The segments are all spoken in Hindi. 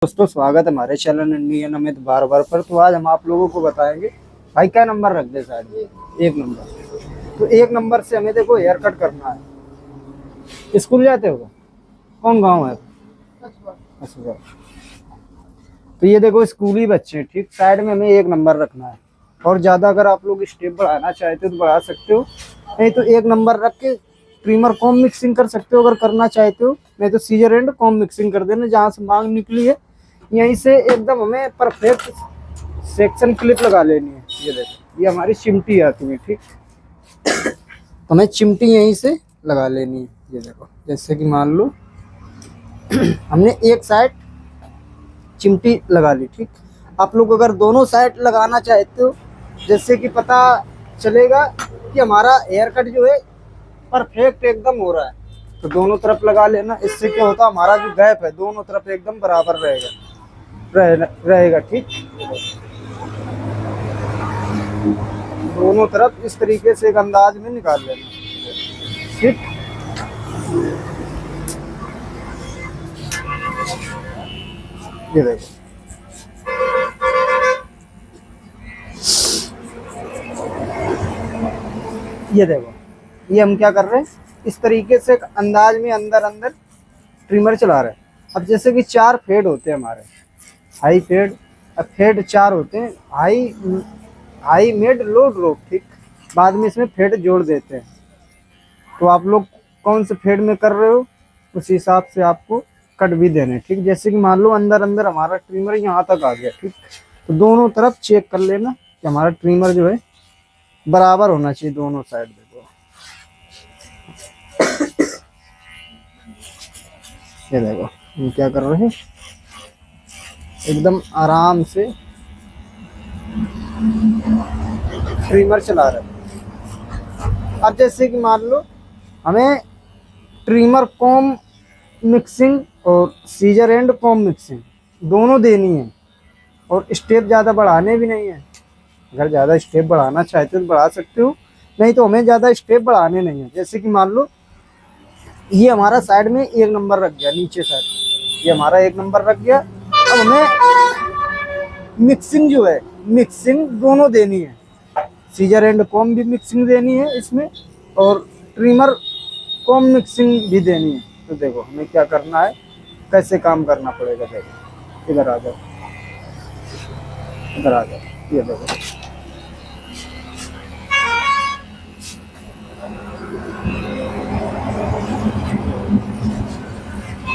दोस्तों, स्वागत है हमारे चैनल इंडियन अमित बार पर। तो आज हम आप लोगों को बताएंगे भाई क्या नंबर रख दे साइड में। एक नंबर। तो एक नंबर से हमें देखो हेयर कट करना है। स्कूल जाते हो? कौन गांव है? अच्छा। तो ये देखो स्कूली बच्चे हैं, ठीक। साइड में हमें एक नंबर रखना है। और ज्यादा अगर आप लोग स्टेप बढ़ाना चाहते हो तो बढ़ा सकते हो, नहीं तो एक नंबर रख के ट्रिमर कॉम मिक्सिंग कर सकते हो अगर करना चाहते हो। नहीं तो सीजर एंड कॉम मिक्सिंग कर देना। जहाँ से मांग निकली है यहीं से एकदम हमें परफेक्ट सेक्शन क्लिप लगा लेनी है। ये देखो, ये हमारी चिमटी आती है, ठीक। तो हमें चिमटी यहीं से लगा लेनी है। ये देखो, जैसे कि मान लो हमने एक साइड चिमटी लगा ली, ठीक। आप लोग अगर दोनों साइड लगाना चाहते हो, जैसे कि पता चलेगा कि हमारा हेयर कट जो है परफेक्ट एकदम हो रहा है, तो दोनों तरफ लगा लेना। इससे क्या होता है, हमारा जो गैप है दोनों तरफ एकदम बराबर रहेगा, ठीक। दोनों तरफ इस तरीके से एक अंदाज में निकाल लेना, ठीक। ये देखो, ये देखो, ये हम क्या कर रहे हैं, इस तरीके से एक अंदाज में अंदर अंदर ट्रिमर चला रहे हैं। अब जैसे कि 4 फेड होते हैं हमारे, हाई फेड। अब फेड 4 होते हैं, हाई मिड लो ड्रॉप, ठीक। बाद में इसमें फेड जोड़ देते हैं। तो आप लोग कौन से फेड में कर रहे हो उस हिसाब से आपको कट भी देने, ठीक। जैसे कि मान लो अंदर अंदर हमारा ट्रिमर यहाँ तक आ गया, ठीक। तो दोनों तरफ चेक कर लेना कि हमारा ट्रिमर जो है बराबर होना चाहिए दोनों साइड। देखो, ये देखो हम क्या कर रहे हैं, एकदम आराम से ट्रिमर चला रहे हैं। अब जैसे कि मान लो हमें ट्रिमर कॉम मिक्सिंग और सीजर एंड कॉम मिक्सिंग दोनों देनी है, और स्टेप ज़्यादा बढ़ाने भी नहीं है। अगर ज़्यादा स्टेप बढ़ाना चाहते हो तो बढ़ा सकते हो, नहीं तो हमें ज़्यादा स्टेप बढ़ाने नहीं है। जैसे कि मान लो ये हमारा साइड में एक नंबर रख गया, नीचे साइड ये हमारा एक नंबर रख गया। अब हमें मिक्सिंग जो है, मिक्सिंग दोनों देनी है। सीजर एंड कॉम भी मिक्सिंग देनी है इसमें, और ट्रिमर कॉम मिक्सिंग भी देनी है। तो देखो हमें क्या करना है, कैसे काम करना पड़ेगा। देखो, इधर आ जाओ, इधर आ जाओ। ये देखो,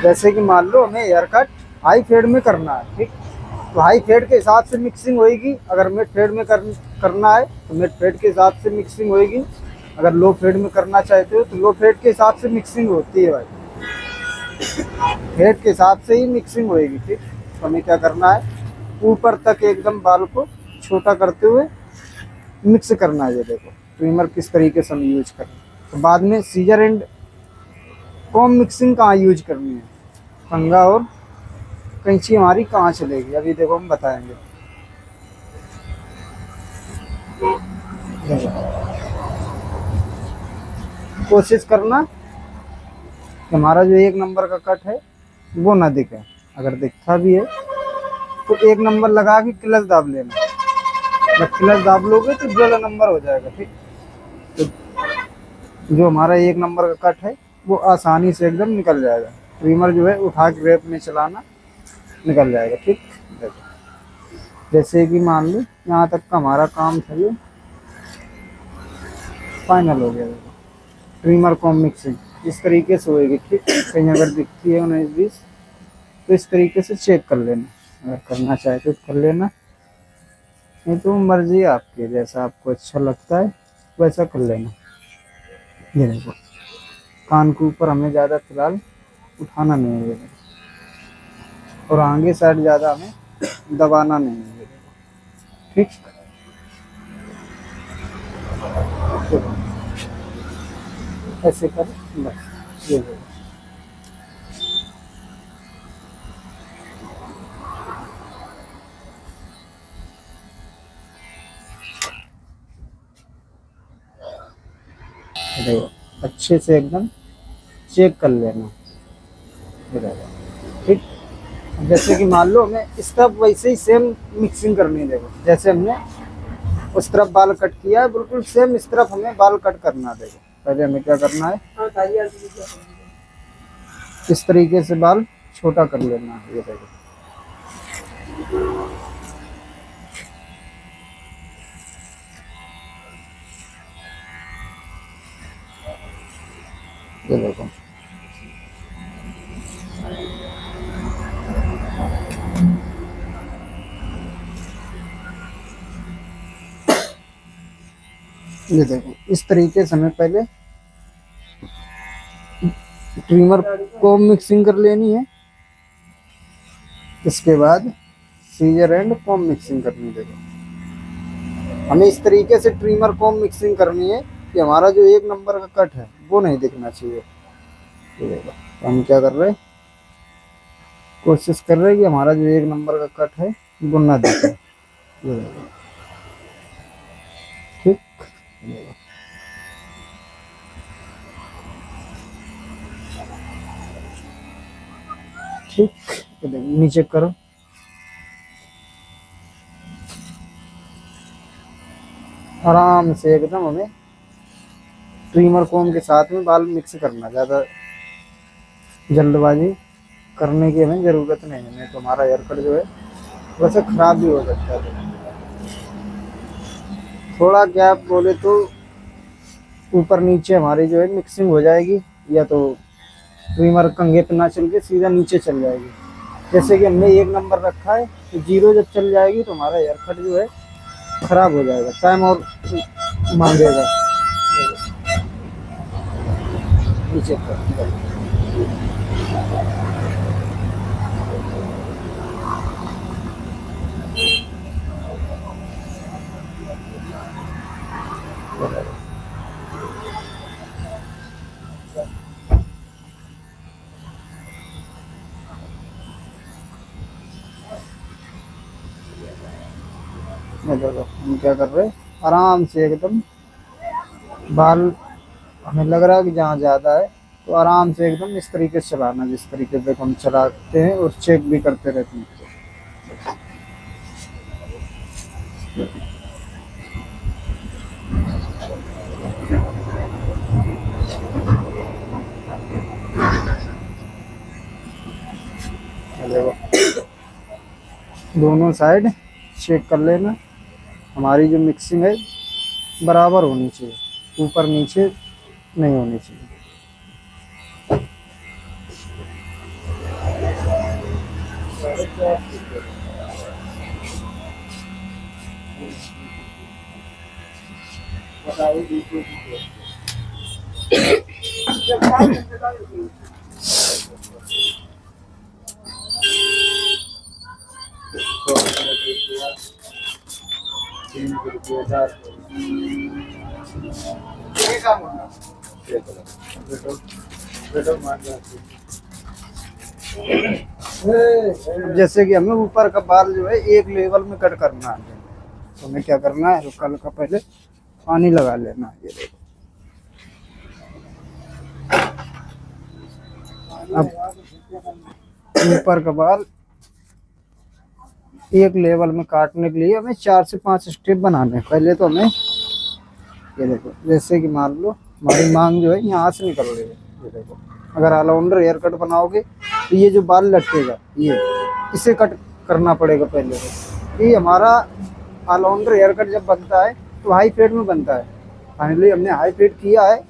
जैसे कि मान लो हमें हेयर कट हाई फेड में करना है, ठीक। तो हाई फेड के हिसाब से मिक्सिंग होएगी। अगर मिड फेड में करना है तो मिड फेड के हिसाब से मिक्सिंग होएगी। अगर लो फेड में करना चाहते हो तो लो फेड के हिसाब से मिक्सिंग होती है भाई। फेड के हिसाब से ही मिक्सिंग होएगी, ठीक। तो हमें क्या करना है, ऊपर तक एकदम बाल को छोटा करते हुए मिक्स करना है। ये देखो ट्रिमर किस तरीके से हम यूज करें। तो बाद में सीजर एंड कॉम मिक्सिंग कहाँ यूज करनी है, कंघा और कैंची हमारी कहाँ चलेगी, अभी देखो हम बताएंगे। कोशिश करना कि हमारा जो एक नंबर का कट है वो ना दिखे। अगर दिखता भी है तो एक नंबर लगा के क्लच दाब लेना। जब क्लच दाब लोगे तो जो नंबर हो जाएगा, ठीक। तो जो हमारा एक नंबर का कट है वो आसानी से एकदम निकल जाएगा। ट्रिमर जो है उठा के रेप में चलाना, निकल जाएगा, ठीक। देखो, जैसे कि मान लो यहाँ तक का हमारा काम था, ये फाइनल हो गया। देखो ट्रिमर कॉम मिक्सिंग इस तरीके से होएगी, ठीक। कहीं अगर दिखती है 19-20 तो इस तरीके से चेक कर लेना। अगर करना चाहते तो कर लेना, नहीं तो मर्जी आपकी, जैसा आपको अच्छा लगता है वैसा कर लेना। ये देखो, कान के ऊपर हमें ज़्यादा फिलहाल उठाना नहीं है, ये देखो। और आगे साइड ज़्यादा हमें दबाना नहीं है, ये देखो, ठीक। देखो ऐसे कर, बस। ये देखो, देखो अच्छे से एकदम चेक कर लेना। ये देखो, ठीक। जैसे कि मान लो हमें इस तरफ वैसे ही सेम मिक्सिंग करनी है। देखो जैसे हमने उस तरफ बाल कट किया है, बिल्कुल सेम इस तरफ हमें बाल कट करना है। देखो पहले हमें क्या करना है, इस तरीके से बाल छोटा कर लेना है। ये देखो ये देखो ये देखो इस तरीके से हमें पहले ट्रिमर को मिक्सिंग कर लेनी है। इसके बाद सीजर एंड कॉम मिक्सिंग करनी है। देखो हमें इस तरीके से ट्रिमर कॉम मिक्सिंग करनी है कि हमारा जो एक नंबर का कट है वो नहीं दिखना चाहिए। ये देखो तो हम क्या कर रहे हैं, कोशिश कर रहे हैं कि हमारा जो एक नंबर का कट है वो ना दिखे। ये देखो ठीक, ये देखो ठीक, ये देखो नीचे करो। आराम से एकदम हमें ट्रिमर कोम के साथ में बाल मिक्स करना, ज़्यादा जल्दबाजी करने की हमें ज़रूरत नहीं है, नहीं तो हमारा हेयर कट जो है वैसे ख़राब भी हो सकता है। थोड़ा गैप बोले तो ऊपर नीचे हमारी जो है मिक्सिंग हो जाएगी, या तो ट्रिमर कंघे पे ना चल के सीधा नीचे चल जाएगी। जैसे कि हमने एक नंबर रखा है तो जीरो जब चल जाएगी तो हमारा हेयर कट जो है ख़राब हो जाएगा, टाइम और मांगेगा। नीचे कर देखो हम क्या कर रहे हैं, आराम से एकदम बाल हमें लग रहा है कि जहाँ ज़्यादा है तो आराम से एकदम इस तरीके से चलाना, जिस तरीके से हम चलाते हैं और चेक भी करते रहते हैं। देखो दोनों साइड चेक कर लेना, हमारी जो मिक्सिंग है बराबर होनी चाहिए, ऊपर नीचे नहीं होनी चाहिए। जैसे कि हमें ऊपर का बाल जो है एक लेवल में कट करना है, तो हमें क्या करना है, हल्का हल्का पहले पानी लगा लेना है। ये देखो अब ऊपर का बाल एक लेवल में काटने के लिए हमें 4 से 5 स्टेप बनाने हैं। पहले तो हमें ये देखो, जैसे कि मान लो हमारी मांग जो है यहाँ से निकल रही है। ये देखो अगर ऑलराउंडर हेयर कट बनाओगे तो ये जो बाल लटकेगा ये इसे कट करना पड़ेगा पहले। ये हमारा ऑलराउंडर हेयर कट जब बनता है तो हाई फेड में बनता है। फाइनली हमने हाई फेड किया है,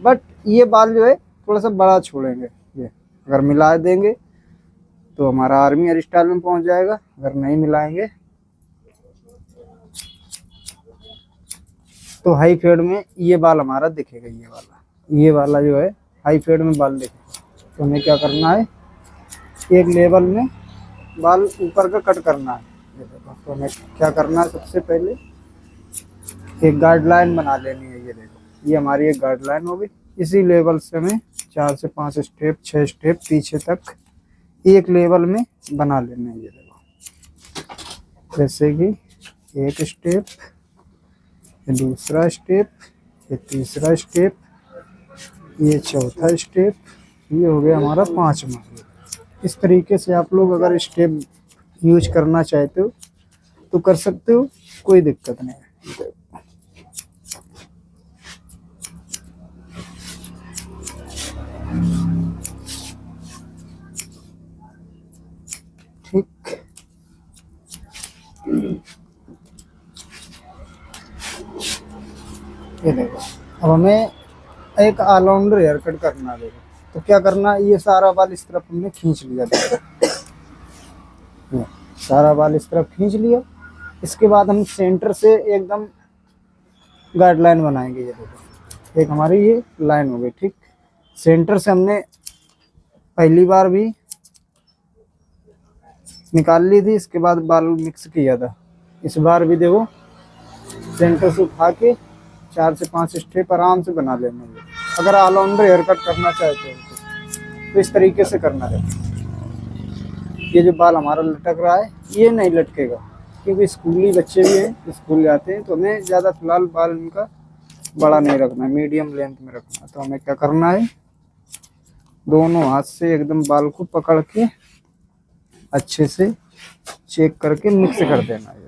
बट ये बाल जो है थोड़ा सा बड़ा छोड़ेंगे। ये अगर मिला देंगे तो हमारा आर्मी हेयर स्टाइल में पहुंच जाएगा, अगर नहीं मिलाएंगे तो हाई फेड में ये बाल हमारा दिखेगा। ये वाला जो है हाई फेड में बाल दिखेगा। तो हमें क्या करना है, एक लेवल में बाल ऊपर का कट करना है। ये देखो तो हमें क्या करना है, सबसे पहले एक गाइडलाइन बना लेनी है। ये देखो ये हमारी एक गाइडलाइन होगी, इसी लेवल से हमें 4 से 5 स्टेप 6 स्टेप पीछे तक एक लेवल में बना लेना है। ये देखो जैसे कि एक स्टेप, ये दूसरा स्टेप, ये तीसरा स्टेप, ये चौथा स्टेप, ये हो गया हमारा 5वां। इस तरीके से आप लोग अगर स्टेप यूज करना चाहते हो तो कर सकते हो, कोई दिक्कत नहीं है। ठीक, ये देखो अब हमें एक ऑलराउंडर हेयर कट करना है। देखो तो क्या करना है, ये सारा बाल इस तरफ हमने खींच लिया। देखो ये सारा बाल इस तरफ खींच लिया। इसके बाद हम सेंटर से एकदम गाइडलाइन बनाएंगे। ये देखो एक हमारी ये लाइन हो गई। ठीक, सेंटर से हमने पहली बार भी निकाल ली थी, इसके बाद बाल मिक्स किया था। इस बार भी देखो सेंटर से उठा के 4 से 5 स्टेप आराम से बना लेना है। अगर ऑलराउंडर हेयर कट करना चाहते हो तो इस तरीके से करना है। ये जो बाल हमारा लटक रहा है ये नहीं लटकेगा, क्योंकि स्कूली बच्चे भी हैं, स्कूल जाते हैं, तो हमें ज़्यादा फिलहाल बाल इनका बड़ा नहीं रखना है, मीडियम लेंथ में रखना है। तो हमें क्या करना है, दोनों हाथ से एकदम बाल को पकड़ के अच्छे से चेक करके मिक्स कर देना है।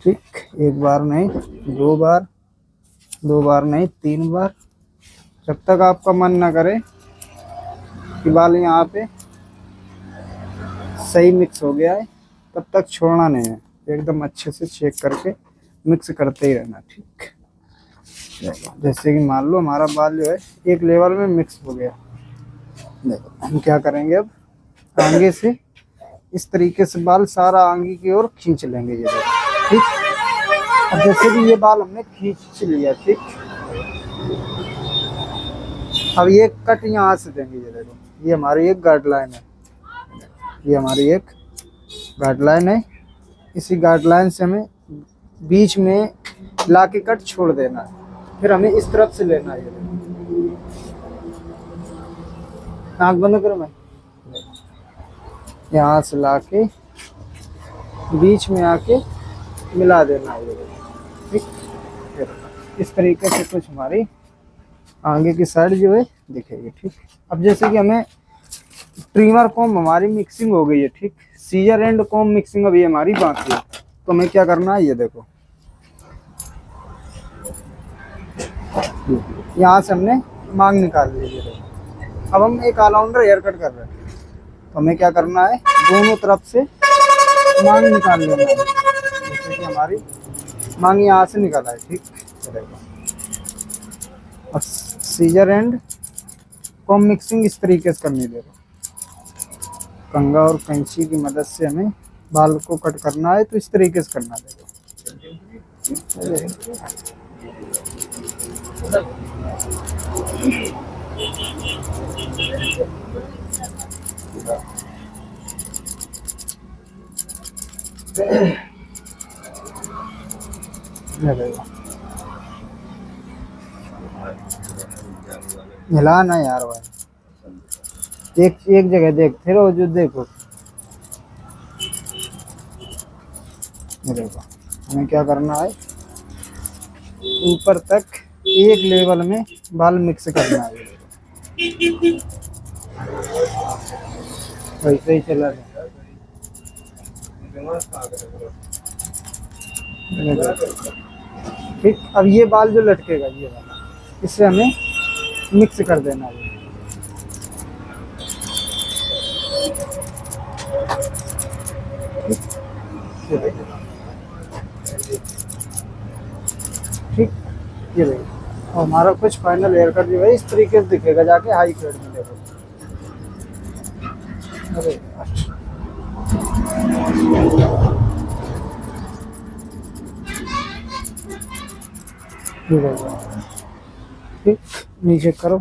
ठीक, एक बार नहीं, 2 बार, 2 बार नहीं, 3 बार, जब तक आपका मन ना करे कि बाल यहाँ पे सही मिक्स हो गया है तब तक छोड़ना नहीं है। एकदम अच्छे से चेक करके मिक्स करते ही रहना। ठीक, जैसे कि मान लो हमारा बाल जो है एक लेवल में मिक्स हो गया। देखो हम क्या करेंगे, अब आगे से इस तरीके से बाल सारा आगे की ओर खींच लेंगे। ये देखो ठीक, अब जैसे कि ये बाल हमने खींच लिया। ठीक, अब ये कट यहाँ से देंगे। ये देखो ये हमारी एक गाइडलाइन है, ये हमारी एक गाइडलाइन है। इसी गाइडलाइन से हमें बीच में ला के कट छोड़ देना है, फिर हमें इस तरफ से लेना है। आँख बंद करो, मैं यहाँ से ला के बीच में आके मिला देना है। ठीक, इस तरीके से कुछ हमारी आगे की साइड जो है दिखेगी। ठीक, अब जैसे कि हमें ट्रिमर कॉम्ब हमारी मिक्सिंग हो गई है। ठीक, सीजर एंड कॉम्ब मिक्सिंग अभी हमारी बाकी है। तो हमें क्या करना है, ये देखो यहाँ से हमने मांग निकाल ली। अब हम एक ऑलराउंडर हेयर कट कर रहे हैं, तो हमें क्या करना है, दोनों तरफ से मांग निकाल लेना है। जैसे कि हमारी मांग यहाँ से निकाला है। ठीक, और सीजर एंड कॉम्ब मिक्सिंग इस तरीके से करनी है। कंघा और कैंची की मदद से हमें बाल को कट करना है, तो इस तरीके से करना है। मिलाना यार भाई, एक एक जगह देखते रहो, जो देखो देखो हमें क्या करना है, ऊपर तक एक लेवल में बाल मिक्स करना है। वैसे ही चला जाए। ठीक, अब ये बाल जो लटकेगा ये वाला, इससे हमें मिक्स कर देना है। ठीक, ये देखिए और हमारा कुछ फाइनल हेयर कट जो है इस तरीके से दिखेगा जाके हाई कट में। देखो अरे ठीक, नीचे करो।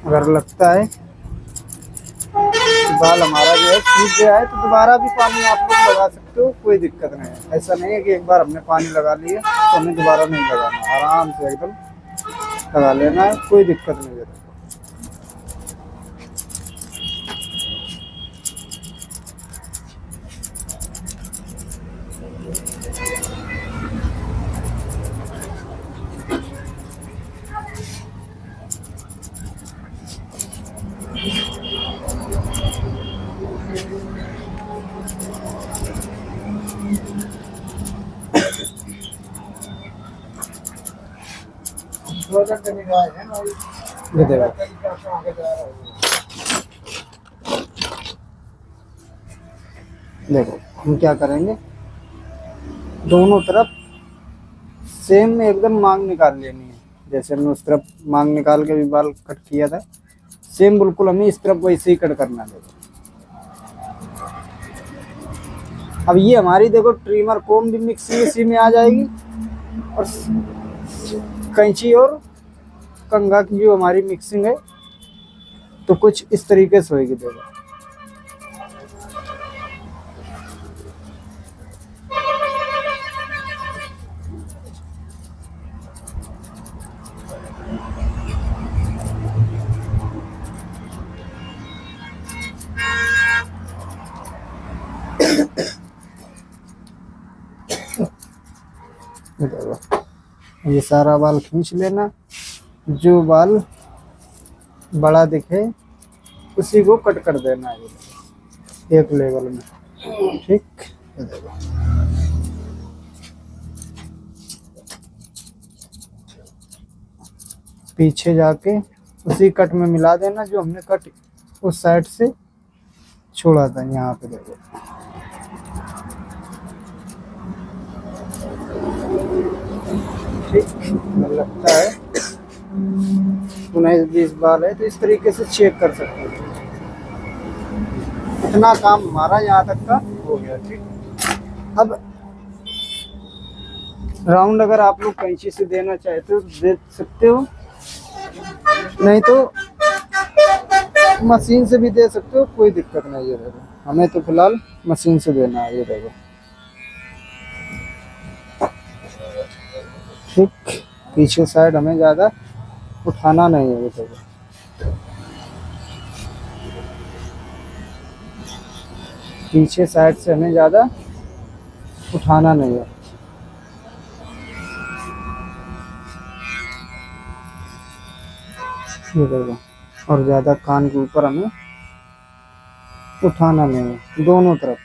अगर लगता है बाल हमारा जो है सूख गया है तो दोबारा भी पानी आप लोग लगा सकते हो, कोई दिक्कत नहीं है। ऐसा नहीं है कि एक बार हमने पानी लगा लिया तो हमें दोबारा नहीं लगाना, आराम से एकदम लगा लेना है, कोई दिक्कत नहीं है। ये देखो, देखो हम क्या करेंगे, दोनों तरफ सेम में एकदम मांग निकाल लेनी है। जैसे हमने उस तरफ मांग निकाल के भी बाल कट किया था, सेम बिल्कुल हमें इस तरफ वैसे ही कट करना है। अब ये हमारी देखो ट्रिमर कोम भी मिक्सिंग इसी में आ जाएगी, और कैंची और कंघा की जो हमारी मिक्सिंग है तो कुछ इस तरीके से होगी। देखो ये सारा बाल खींच लेना, जो बाल बड़ा दिखे उसी को कट कर देना है एक लेवल में, ठीक। पीछे जाके उसी कट में मिला देना जो हमने कट उस साइड से छोड़ा था। यहाँ पे देखो ठीक लगता है, 19-20 बाल है तो इस तरीके से चेक कर सकते हैं। इतना काम हमारा यहाँ तक का हो गया, ठीक। अब राउंड अगर आप लोग कैंची से देना चाहते हो तो दे सकते हो, नहीं तो मशीन से भी दे सकते हो, कोई दिक्कत नहीं है। देखो हमें तो फिलहाल मशीन से देना है। ये देखो ठीक, पीछे साइड हमें ज़्यादा उठाना नहीं है। ये देखो पीछे साइड से हमें ज़्यादा उठाना नहीं है। ये देखो, और ज़्यादा कान के ऊपर हमें उठाना नहीं है। दोनों तरफ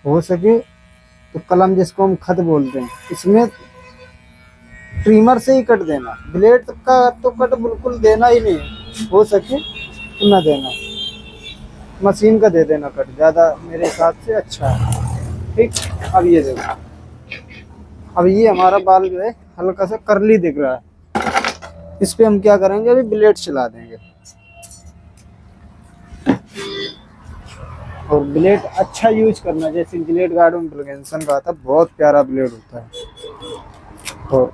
हो सके तो कलम जिसको हम खत बोलते हैं, इसमें ट्रिमर से ही कट देना, ब्लेड का तो कट बिल्कुल देना ही नहीं है, हो सके तो ना देना, मशीन का दे देना कट, ज़्यादा मेरे हिसाब से अच्छा है, ठीक। अब ये देखो, अब ये हमारा बाल जो है हल्का सा करली दिख रहा है, इस पे हम क्या करेंगे, अभी ब्लेड चला देंगे। और ब्लेड अच्छा यूज करना, जैसे ब्लेड गार्डन ब्लगेंसन का आता, बहुत प्यारा ब्लेड होता है। और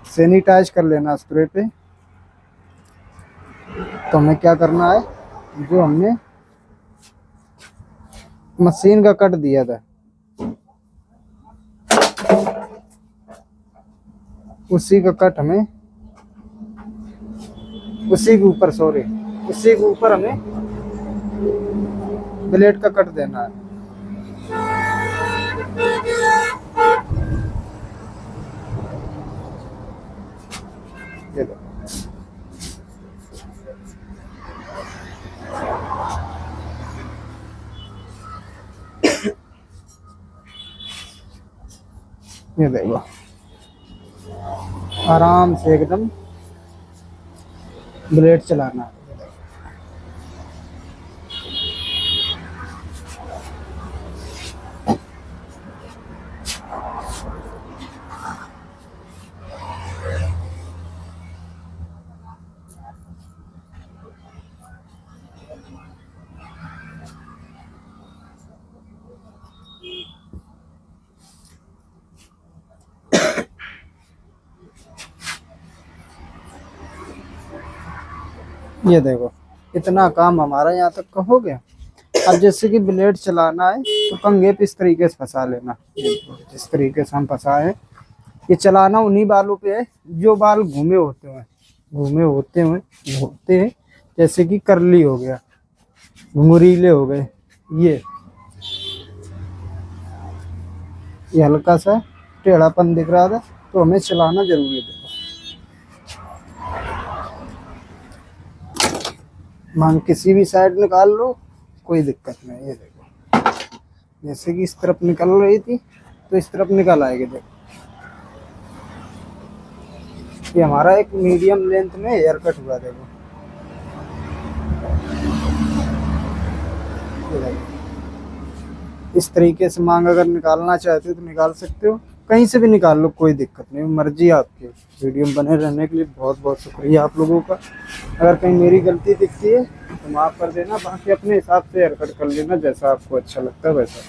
सैनिटाइज कर लेना स्प्रे पे। तो हमें क्या करना है, जो हमने मशीन का कट दिया था उसी का कट हमें उसी के ऊपर हमें ब्लेड का कट देना है। ये दो। ये देखो आराम से एकदम ब्लेड चलाना है। ये देखो इतना काम हमारा यहाँ तक का हो गया। अब जैसे कि ब्लेड चलाना है तो कंघे पे इस तरीके से फंसा लेना, जिस तरीके से हम फंसाए हैं। ये चलाना उन्हीं बालों पे है जो बाल घूमे होते हैं, जैसे कि करली हो गया, घुंघरीले हो गए। ये हल्का सा टेढ़ापन दिख रहा था तो हमें चलाना जरूरी है। मान किसी भी साइड निकाल लो, कोई दिक्कत नहीं। ये देखो, जैसे कि इस तरफ निकल रही थी तो इस तरफ निकल आएगी। देखो, ये हमारा एक मीडियम लेंथ में हेयर कट हुआ। देखो, ये देखो, इस तरीके से मांग अगर निकालना चाहते हो तो निकाल सकते हो, कहीं से भी निकाल लो, कोई दिक्कत नहीं, मर्जी आपकी। वीडियो में बने रहने के लिए बहुत बहुत शुक्रिया आप लोगों का। अगर कहीं मेरी गलती दिखती है तो माफ़ कर देना, बाकी अपने हिसाब से हेयर कट कर लेना, जैसा आपको अच्छा लगता है वैसा।